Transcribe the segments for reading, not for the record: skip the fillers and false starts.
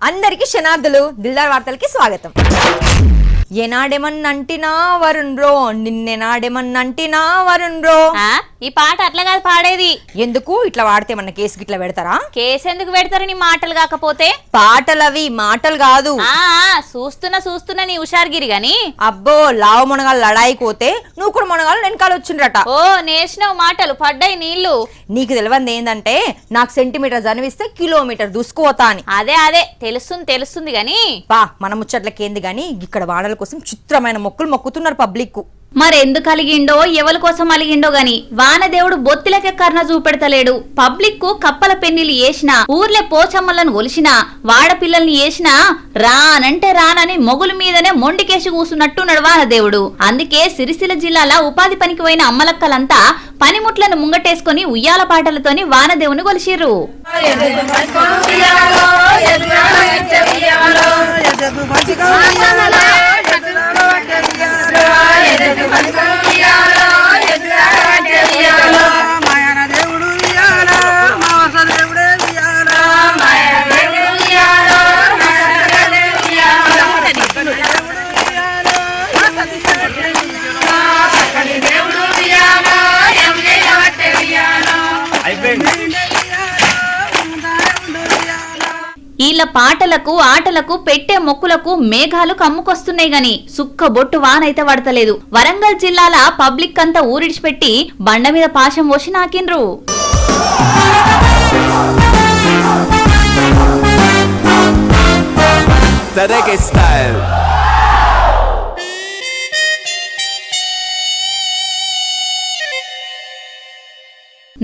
అందరికీ శనార్థులు దిల్దార్ వార్తలకి స్వాగతం. ఏనాడేమన్నంటినా Varun bro, నిన్నెనాడేమన్నంటినా Varun bro. ఈ పాట అట్లా కాదు పాడేది. ఎందుకు ఇట్లా వాడితే మన కేసు గిట్లా పెడతారా? కేసు ఎందుకు పెడతారు నీ మాటలు కాకపోతే? పాటలవి మాటలు కాదు. చూస్తున్నా నీ హుషార్గిరి గాని. అబ్బో లావు మునగాలు లడాయి పోతే నువ్వు కూడా మునగాలు వెనకాల వచ్చిండ్రట. ఓ నేర్చినావు మాటలు, పడ్డాయి నీళ్లు. నీకు తెలియంది ఏందంటే నాకు సెంటీమీటర్ జనివిస్తే కిలోమీటర్ దూసుకుపోతా అని. అదే తెలుస్తుంది గాని బా మన ముచ్చట్లకేంది గాని ఇక్కడ వాడల కోసం చిత్రమైన మొక్కులు మొక్కుతున్నారు పబ్లిక్. మరెందుకు అలిగిండో ఎవరి కోసం అలిగిండో గాని వానదేవుడు బొత్తిలకే కర్ణ చూపెడతలేడు. పబ్లిక్ కు కప్పల పెన్నిలు వేసినా, ఊర్లే పోచమ్మలను ఒలిసినా, వాడపిల్లల్ని వేసినా రానంటే రానని మొగుల మీదనే మొండికేసి కూసున్నట్టున్నాడు వానదేవుడు. అందుకే సిరిసిల్ల జిల్లాల ఉపాధి పనికి పోయిన అమ్మలక్కలంతా పనిముట్లను ముంగటేసుకుని ఉయ్యాల పాటలతోని వానదేవుని కొలిసిర్రు. వీళ్ళ పాటలకు ఆటలకు పెట్టే మొక్కులకు మేఘాలు కమ్ముకొస్తున్నాయి గాని సుక్క బొట్టు వానైతే పడతలేదు. వరంగల్ జిల్లాల పబ్లిక్ అంతా ఊరిడిచిపెట్టి బండ మీద పాశం పోసి నాకిండ్రు.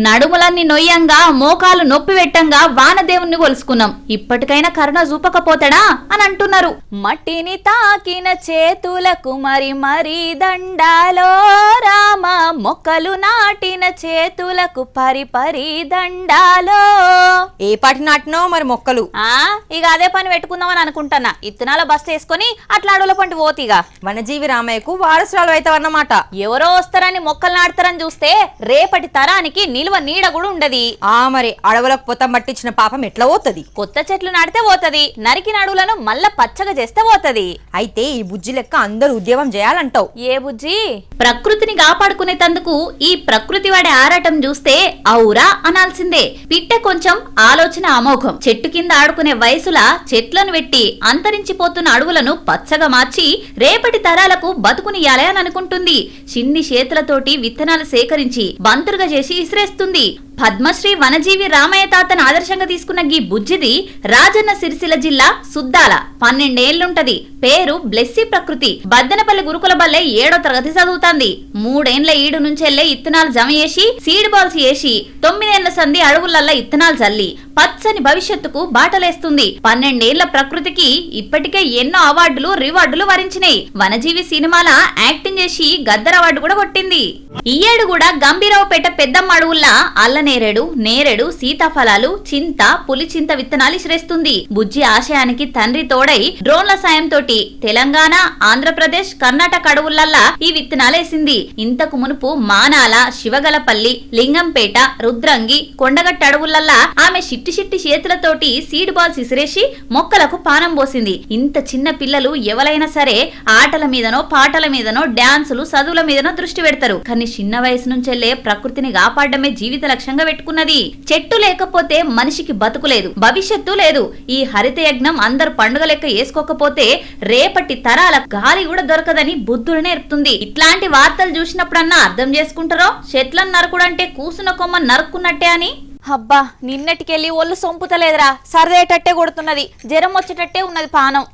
నడుములన్నీ నొయ్యంగా మోకాలు నొప్పి పెట్టంగా వానదేవుణ్ణి కొలుసుకున్నాం. ఇప్పటికైనా కరుణ చూపకపోతాడా అని అంటున్నారు. మట్టిని తాకిన చేతులకు మరి దండాలో రామ, మొక్కలు నాటిన చేతులకు పరి దండాలో. ఏ పాటి నాటినో మరి మొక్కలు? ఇక అదే పని పెట్టుకుందామని అనుకుంటున్నా. ఇత్తనాల బస్ వేసుకుని అట్లా అడవుల పంటి పోతిగా. వనజీవి రామయ్యకు వారసురాలు అవుతావన్నమాట. ఎవరో వస్తారని మొక్కలు నాటుతారని చూస్తే రేపటి తరానికి నిల్వ నీడ కూడా ఉండది. మరి అడవులకు పొతం పట్టించిన పాపం ఎట్లా పోతది? కొత్త చెట్లు నాటితే పోతది, నరికిన అడవులను మళ్ళా పచ్చగా చేస్తే పోతది. అయితే ఈ బుజ్జి లెక్క అందరూ ఉద్యోగం చేయాలంటావు. ఏ బుజ్జి? ప్రకృతిని కాపాడుకునేందుకు ఈ ప్రకృతి వాడే ఆరాటం చూస్తే ఔరా అనాల్సిందే. పిట్ట కొంచెం ఆలోచన అమోఘం. చెట్టు కింద ఆడుకునే వయసులా చెట్లను పెట్టి అంతరించిపోతున్న అడవులను పచ్చగా మార్చి రేపటి తరాలకు బతుకునియాలే అని అనుకుంటుంది. చిన్ని చేతులతోటి విత్తనాలు సేకరించి బంతురుగా చేసి ఇసిరేస్తుంది. పద్మశ్రీ వనజీవి రామయ్య తాతను ఆదర్శంగా తీసుకున్న గీ బుజ్జిది రాజన్న సిరిసిల్ల జిల్లా సుద్దాల. 12 ఏళ్లుంటది. పేరు బ్లెస్సీ ప్రకృతి. బద్దనపల్లి గురుకుల బల్లె 7వ తరగతి చదువుతాంది. 3 ఏండ్ల ఈడు నుంచెల్లే ఇత్తనాలు జమ చేసి సీడ్ బాల్స్ వేసి 9 ఏళ్ల సంధి అడవులల్లా ఇత్తనాలు చల్లి పచ్చని భవిష్యత్తుకు బాటలేస్తుంది. 12 ఏళ్ల ప్రకృతికి ఇప్పటికే ఎన్నో అవార్డులు రివార్డులు వరించినాయి. వనజీవి సినిమాల యాక్టింగ్ చేసి గద్దర్ అవార్డు కూడా కొట్టింది. ఈ ఏడు కూడా గంభీరావుపేట పెద్దమ్మ అడవుల్లా అల్లనేరేడు, నేరేడు, సీతాఫలాలు, చింత, పులిచింత విత్తనాలు ఇసిరేస్తుంది. బుజ్జి ఆశయానికి తండ్రి తోడై డ్రోన్ల సాయంతో తెలంగాణ, ఆంధ్రప్రదేశ్, కర్ణాటక అడవులల్లా ఈ విత్తనాలేసింది. ఇంతకు మునుపు మానాల, శివగలపల్లి, లింగంపేట, రుద్రంగి, కొండగట్ట అడవులల్లా ఆమె చిట్టి చేతులతోటి సీడ్ బాల్స్ ఇసిరేసి మొక్కలకు పానం పోసింది. ఇంత చిన్న పిల్లలు ఎవరైనా సరే ఆటల మీదనో పాటల మీదనో డాన్సులు చదువుల మీదనో దృష్టి పెడతారు. కానీ చిన్న వయసు నుంచెల్లే ప్రకృతిని కాపాడమే జీవిత లక్ష్యంగా పెట్టుకున్నది. చెట్టు లేకపోతే మనిషికి బతుకులేదు, భవిష్యత్తు లేదు. ఈ హరిత యజ్ఞం అందరు పండుగ లెక్క వేసుకోకపోతే రేపటి తరాల గాలి కూడా దొరకదని బుద్ధుడు నేర్పుతుంది. ఇట్లాంటి వార్తలు చూసినప్పుడన్నా అర్థం చేసుకుంటారో చెట్లను నరుకుడంటే కూసున కొమ్మ నరుక్కున్నట్టే అని. అబ్బా నిన్నటికెళ్ళి ఒళ్ళు సొంపుతలేదురా, సర్దేటట్టే కొడుతున్నది, జ్వరం వచ్చేటట్టే ఉన్నది పానం.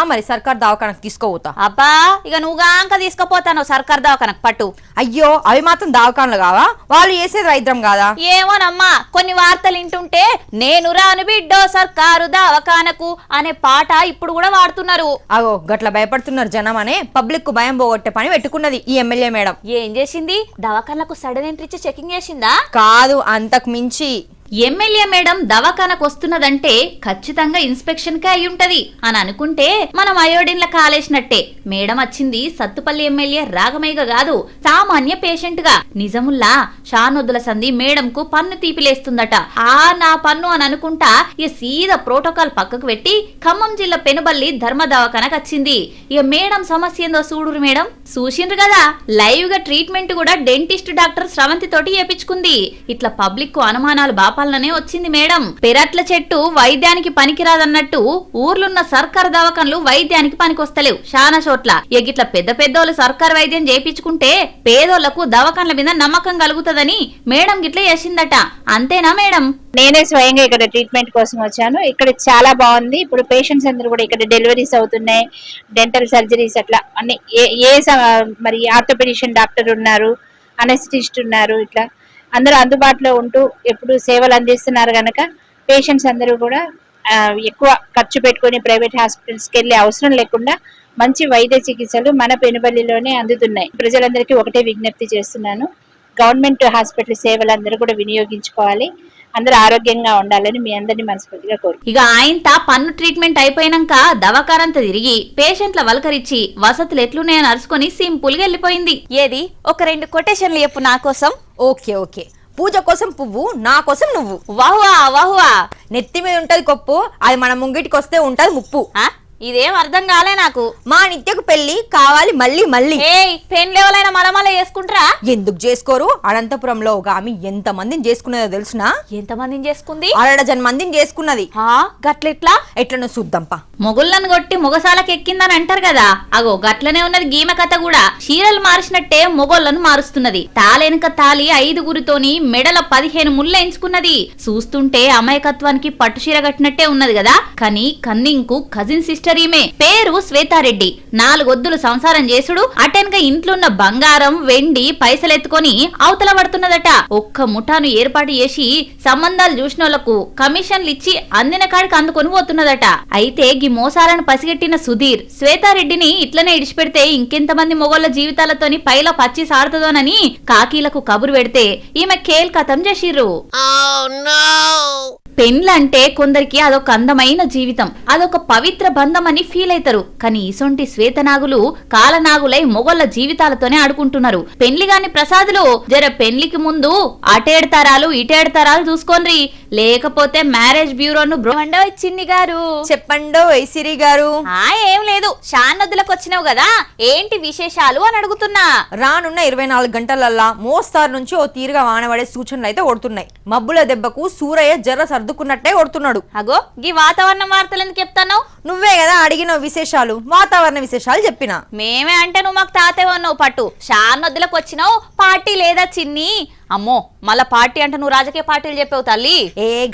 మరి సర్కార్ దవాఖానకు తీసుకోపోతా. అబ్బా ఇక నువ్వుగాంక తీసుకుపోతాను సర్కార్ దవాఖానకు పట్టు. అయ్యో అవి మాత్రం దవాఖానలు కావా? వాళ్ళు చేసేది వైద్యం కాదా? ఏమోనమ్మా, కొన్ని వార్తలు వింటుంటే నేను రాను బిడ్డో సర్కారు దవాఖానకు అనే పాట ఇప్పుడు కూడా వాడుతున్నారు. అగో గట్ల భయపడుతున్నారు జనం అనే పబ్లిక్ కు భయం పోగొట్టే పని పెట్టుకున్నది ఈ ఎమ్మెల్యే మేడం. ఏం చేసింది? దవాఖానలకు సడన్ ఎంట్రీ ఇచ్చి చెకింగ్ చేసిందా? కాదు, అంతకు మించి ఎమ్మెల్యే మేడం దవాఖానకు వస్తున్నదంటే ఖచ్చితంగా ఇన్స్పెక్షన్ కే అయి ఉంటది అని అనుకుంటే మనం అయోడిన్ల కాలేసినట్టే. మేడం వచ్చింది సత్తుపల్లి ఎమ్మెల్యే రాగమయ్య కాదు, సామాన్య పేషెంట్ గా. నిజముల్లా షానొద్దుల సంధి మేడం కు పన్ను తీపిలేస్తుందట. నా పన్ను అని అనుకుంటా ఇక సీదా ప్రోటోకాల్ పక్కకు పెట్టి ఖమ్మం జిల్లా పెనుబల్లి ధర్మ దవాఖానకు వచ్చింది. ఇక మేడం సమస్య ఏందో చూడురు మేడం. చూసిండ్రు కదా, లైవ్ గా ట్రీట్మెంట్ కూడా డెంటిస్ట్ డాక్టర్ స్రవంతి తోటి చేపించుకుంది. ఇట్లా పబ్లిక్ కు అనుమానాలు బాపాలనే వచ్చింది మేడం. పెరట్ల చెట్టు వైద్యానికి పనికిరాదన్నట్టు ఊర్లున్న సర్కారు దవాఖాన్లు వైద్యానికి పనికొస్తలేవు చాలా చోట్ల. ఇట్లా పెద్ద పెద్దోళ్ళు సర్కారు వైద్యం చేయించుకుంటే పేదోళ్లకు దవాఖాన్ల మీద నమ్మకం కలుగుతుందని మేడం గిట్లా చేసిందట. అంతేనా మేడం? నేనే స్వయంగా ఇక్కడ ట్రీట్మెంట్ కోసం వచ్చాను. ఇక్కడ చాలా బాగుంది. ఇప్పుడు పేషెంట్స్ అందరూ కూడా ఇక్కడ డెలివరీస్ అవుతున్నాయి, డెంటల్ సర్జరీస్ అట్లా అన్ని. మరి ఆర్థోపెడిషన్ డాక్టర్ ఉన్నారు, అనెస్థిస్ట్ ఉన్నారు, ఇట్లా అందరూ అందుబాటులో ఉంటూ ఎప్పుడు సేవలు అందిస్తున్నారు కనుక పేషెంట్స్ అందరూ కూడా ఎక్కువ ఖర్చు పెట్టుకుని ప్రైవేట్ హాస్పిటల్స్కి వెళ్ళే అవసరం లేకుండా మంచి వైద్య చికిత్సలు మన పెనుబల్లిలోనే అందుతున్నాయి. ప్రజలందరికీ ఒకటే విజ్ఞప్తి చేస్తున్నాను, గవర్నమెంట్ హాస్పిటల్ సేవలు అందరూ కూడా వినియోగించుకోవాలి, అందరూ ఆరోగ్యంగా ఉండాలని మీ అందరినీ మనస్ఫూర్తిగా కోరుకుంటున్నాను. ఇక ఆయనతా పన్ను ట్రీట్మెంట్ అయిపోయినాక దవాఖానంతా తిరిగి పేషెంట్ల వలకరిచ్చి వసతులు ఎట్లున్నాయని అరుచుకొని సింపుల్ గా వెళ్ళిపోయింది. ఏది ఒక 2 కొటేషన్లు చెప్పు నా కోసం. Okay okay. పూజ కోసం పువ్వు, నా కోసం నువ్వు. వాహువా వాహువా. నెత్తి మీద ఉంటది కొప్పు, అది మన ముంగిటికి వస్తే ఉంటది ముప్పు. ఇదేం అర్థం కాలే నాకు. మా నిత్యకు పెళ్లి కావాలి మళ్ళీ మళ్ళీ. పెళ్ళెవలైనా మలమల చేసుకుంటారా? ఎందుకు చేసుకోరు? అనంతపురంలో ఒక ఆమె ఎంత మందిని చేసుకున్నదో తెలుసునా? ఎంత మందిని చేసుకుంది? 6 మందిని చేసుకున్నది. గట్లెట్లా? ఎట్లనో చూద్దాంపా. మొగుళ్ళను కొట్టి మొగసాలకు ఎక్కిందని అంటారు కదా, అగో గట్లనే ఉన్నది గీమ కథ కూడా. చీరలు మార్చినట్టే మొగోళ్లను మారుస్తున్నది. తాలెనక తాలి 5గురితోని మెడల 15 ముళ్ళు ఎంచుకున్నది. చూస్తుంటే అమాయకత్వానికి పట్టు చీర కట్టినట్టే ఉన్నది కదా. కానీ కన్నింకు కజిన్ సిస్టర్ ఈమె. పేరు శ్వేతారెడ్డి. 4 ఒద్దులు సంసారం చేసుడు, అటెన్గా ఇంట్లోన్న బంగారం వెండి పైసలెత్తుకొని అవతల పడుతున్నదట. ఒక్క ముఠాను ఏర్పాటు చేసి సంబంధాలు చూసినోళ్లకు కమిషన్లు ఇచ్చి అందిన కాడికి అందుకొని పోతున్నదట. అయితే ఈ మోసాలను పసిగట్టిన సుధీర్ శ్వేతారెడ్డిని ఇట్లనే ఇడిచిపెడితే ఇంకెంతమంది మొగోళ్ల జీవితాలతోని పైలో పచ్చి సాడుతుందోనని కాకీలకు కబురు పెడితే ఈమె కేల్కతం చేసిర్రు. పెండ్లంటే కొందరికి అదొక అందమైన జీవితం, అదొక పవిత్ర బంధం అని ఫీల్ అవుతారు. కానీ ఇసొంటి శ్వేతనాగులు కాలనాగులై మొగోళ్ల జీవితాలతోనే ఆడుకుంటున్నారు. పెండ్లిగాని ప్రసాదులు జర పెండ్లికి ముందు అటేడతారాలు ఇటేడతారాలు చూసుకోండి, లేకపోతే మ్యారేజ్ బ్యూరోను చిన్ని గారు చెప్పండో ఐసిరి గారు. ఏం లేదు, షాన్నదులకు వచ్చినావు కదా, ఏంటి విశేషాలు అని అడుగుతున్నా. రానున్న 24 గంటలల్లా మోస్తారు నుంచి ఓ తీరుగా వానబడే సూచనలు అయితే కొడుతున్నాయి. మబ్బుల దెబ్బకు సూరయ్య జర్ర సర్దుకున్నట్టే కొడుతున్నాడు. అగో గీ వాతావరణ వార్తలు ఎందుకు చెప్తాను? నువ్వే కదా అడిగిన విశేషాలు, వాతావరణ విశేషాలు చెప్పినా. మేమే అంటే నువ్వు మాకు తాతేవన్నావు పట్టు. షాన్నదులకు వచ్చినావు, పార్టీ లేదా చిన్ని? అమ్మో మళ్ళా పార్టీ అంటే నువ్వు రాజకీయ పార్టీలు చెప్పావు తల్లి.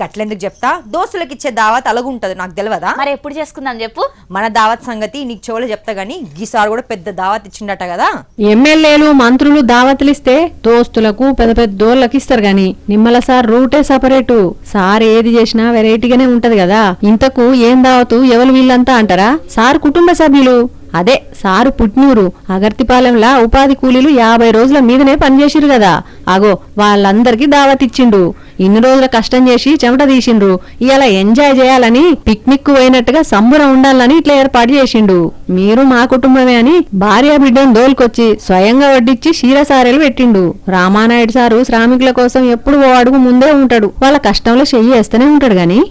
గట్లెందుకు చెప్తా, దోస్తులకు ఇచ్చే దావత్ అలాగుంటది, నాకు తెలియదా? మరి ఎప్పుడు చేసుకుందాం చెప్పు. మన దావత్ సంగతి నీకు చెవులు చెప్తా గానీ గీసారు కూడా పెద్ద దావత్ ఇచ్చిండట కదా. ఎమ్మెల్యేలు మంత్రులు దావతులు ఇస్తే దోస్తులకు పెద్ద పెద్దోళ్ళకి ఇస్తారు గాని నిమ్మల సార్ రూటే సపరేటు. సార్ ఏది చేసినా వెరైటీగానే ఉంటది కదా. ఇంతకు ఏం దావతు ఎవరు వీళ్ళంతా అంటారా? సార్ కుటుంబ సభ్యులు. అదే సారు పుట్నూరు అగర్తిపాలెంలా ఉపాధి కూలీలు 50 రోజుల మీదనే పనిచేసిరు కదా. అగో వాళ్ళందరికీ దావత్ ఇచ్చిండు. ఇన్ని రోజుల కష్టం చేసి చెమట తీసిండ్రు. ఇలా ఎంజాయ్ చేయాలని పిక్నిక్ పోయినట్టుగా సంబురం ఉండాలని ఇట్లా ఏర్పాటు చేసిండు. మీరు మా కుటుంబమే అని భార్య బిడ్డను దోలుకొచ్చి స్వయంగా వడ్డిచ్చి క్షీరసారెలు పెట్టిండు. రామానాయుడు సారు శ్రామికుల కోసం ఎప్పుడు ఓ అడుగు ముందే ఉంటాడు. వాళ్ళ కష్టంలో చెయ్యి వేస్తూనే ఉంటాడు గాని.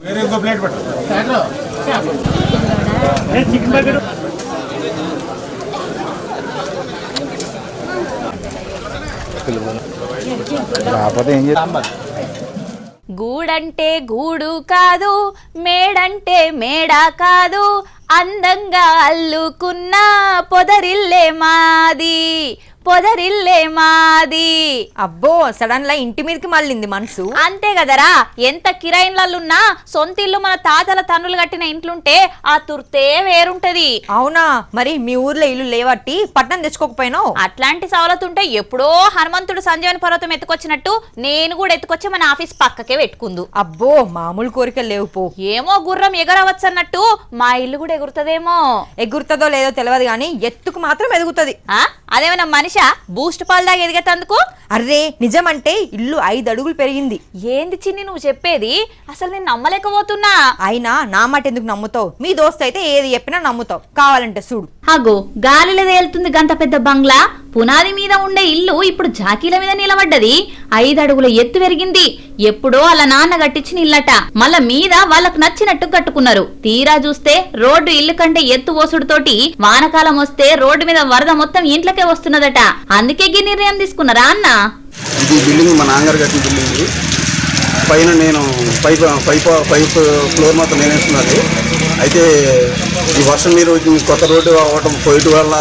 గూడంటే గూడు కాదు, మేడంటే మేడ కాదు, అందంగా అల్లుకున్న పొదరిల్లే మాది, పొదరిల్లే మాది. అబ్బో సడన్ లా ఇంటి మీదకి మళ్ళింది మనసు. అంతే కదరా, ఎంత కిరాయిన్లన్నా సొంత ఇల్లు మన తాతల తన్నులు కట్టిన ఇంట్లుంటే ఆ తుర్తే వేరుంటది. అవునా? మరి మీ ఊర్లో ఇల్లు లేవట్టి పట్నం తెచ్చుకోకపోయినావు? అట్లాంటి సవలతు ఉంటే ఎప్పుడో హనుమంతుడు సంజీవని పర్వతం ఎత్తుకొచ్చినట్టు నేను కూడా ఎత్తుకొచ్చి మన ఆఫీస్ పక్కకే పెట్టుకుందు. అబ్బో మామూలు కోరికలు లేవు పో. ఏమో గుర్రం ఎగరవచ్చు అన్నట్టు మా ఇల్లు కూడా ఎగురుతదేమో. ఎగురుతుందో లేదో తెలియదు గానీ ఎత్తుకు మాత్రం ఎదుగుతుంది. అదేమైనా మనిషి ఆశ బూస్ట్ పాలు దాకా ఎదిగేతందుకు. అర్రే నిజమంటే ఇల్లు 5 అడుగులు పెరిగింది. ఏంది చిన్ని నువ్వు చెప్పేది? అసలు నేను నమ్మలేకపోతున్నా. అయినా నా మాట ఎందుకు నమ్ముతావు? మీ దోస్త్ అయితే ఏది చెప్పినా నమ్ముతావు. కావాలంటే చూడు. అగో గాలిలో తేలుతుంది గంత పెద్ద బంగ్లా. పునాది మీద ఉండే ఇల్లు ఇప్పుడు జాకీల మీద నిలబడ్డది. 5 అడుగుల ఎత్తు పెరిగింది. ఎప్పుడో వాళ్ళ నాన్న కట్టించిన ఇల్లట. మళ్ళా మీద వాళ్ళకు నచ్చినట్టు కట్టుకున్నారు. తీరా చూస్తే రోడ్డు ఇల్లు కంటే ఎత్తు ఓసుడుతోటి వానకాలం వస్తే రోడ్డు మీద వరద మొత్తం ఇంట్లోకే వస్తున్నదట. అందుకే ఈ నిర్ణయం తీసుకున్నారా అన్న? ఇది బిల్డింగ్ మా నాన్నగారు కట్టిన బిల్డింగ్. పైన నేను పైప్ ఫ్లోర్ మొత్తం నేను వేస్తున్నది. అయితే ఈ వర్షం నీరు కొత్త రోడ్డు అవ్వటం పోయటం వల్ల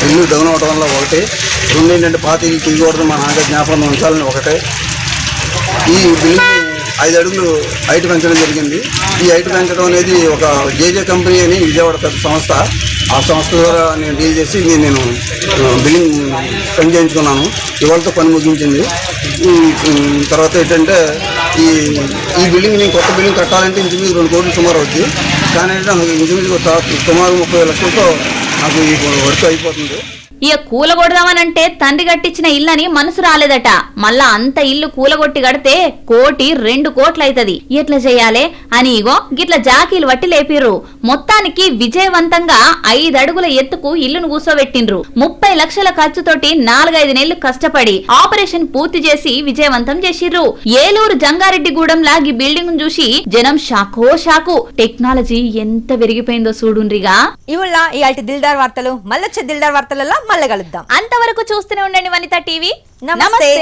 ఇల్లు డౌన్ అవ్వడం వల్ల ఒకటి, రెండు ఏంటంటే పాత ఇల్లు తిరిగకూడదు మా నాన్నగారి జ్ఞాపకం ఉంచాలని ఒకటే. ఈ బిల్డింగ్ 5 అడుగులు హైట్ పెంచడం జరిగింది. ఈ హైట్ పెంచడం అనేది ఒక జేజే కంపెనీ అని విజయవాడ పెద్ద సంస్థ. ఆ సంస్థ ద్వారా నేను డీల్ చేసి నేను బిల్డింగ్ పని చేయించుకున్నాను. ఇవాళతో పని ముగించింది. తర్వాత ఏంటంటే ఈ బిల్డింగ్ నేను కొత్త బిల్డింగ్ కట్టాలంటే ఇంచుమించు 2 కోట్లు సుమారు అవుతుంది. కానీ ఏంటంటే ఇంచుమించు సుమారు 30 లక్షలతో నాకు ఈ వర్క్ అయిపోతుంది. ఇక కూలగొడదామనంటే తండ్రి కట్టించిన ఇల్లని మనసు రాలేదట. మళ్ళా అంత ఇల్లు కూలగొట్టి కడితే 1-2 కోట్లు అవుతుంది. ఎట్లా చేయాలి అని ఇగో గిట్ల జాకీలు వట్టి లేపిర్రు. మొత్తానికి విజయవంతంగా 5 అడుగుల ఎత్తుకు ఇల్లును కూసోబెట్టిండ్రు. 30 లక్షల ఖర్చుతోటి 4-5 నెలలు కష్టపడి ఆపరేషన్ పూర్తి చేసి విజయవంతం చేసిర్రు. ఏలూరు జంగారెడ్డిగూడెంలా ఈ బిల్డింగ్ చూసి జనం షాకు. టెక్నాలజీ ఎంత పెరిగిపోయిందో చూడుండ్రిగా. ఇవాళ ఇయాల్టి దిల్దార్ వార్తలు. మళ్ళొచ్చే దిల్దార్ వార్తలలో మళ్ళీ కలుద్దాం. అంతవరకు చూస్తూనే ఉండండి వనితా టీవీ. నమస్తే.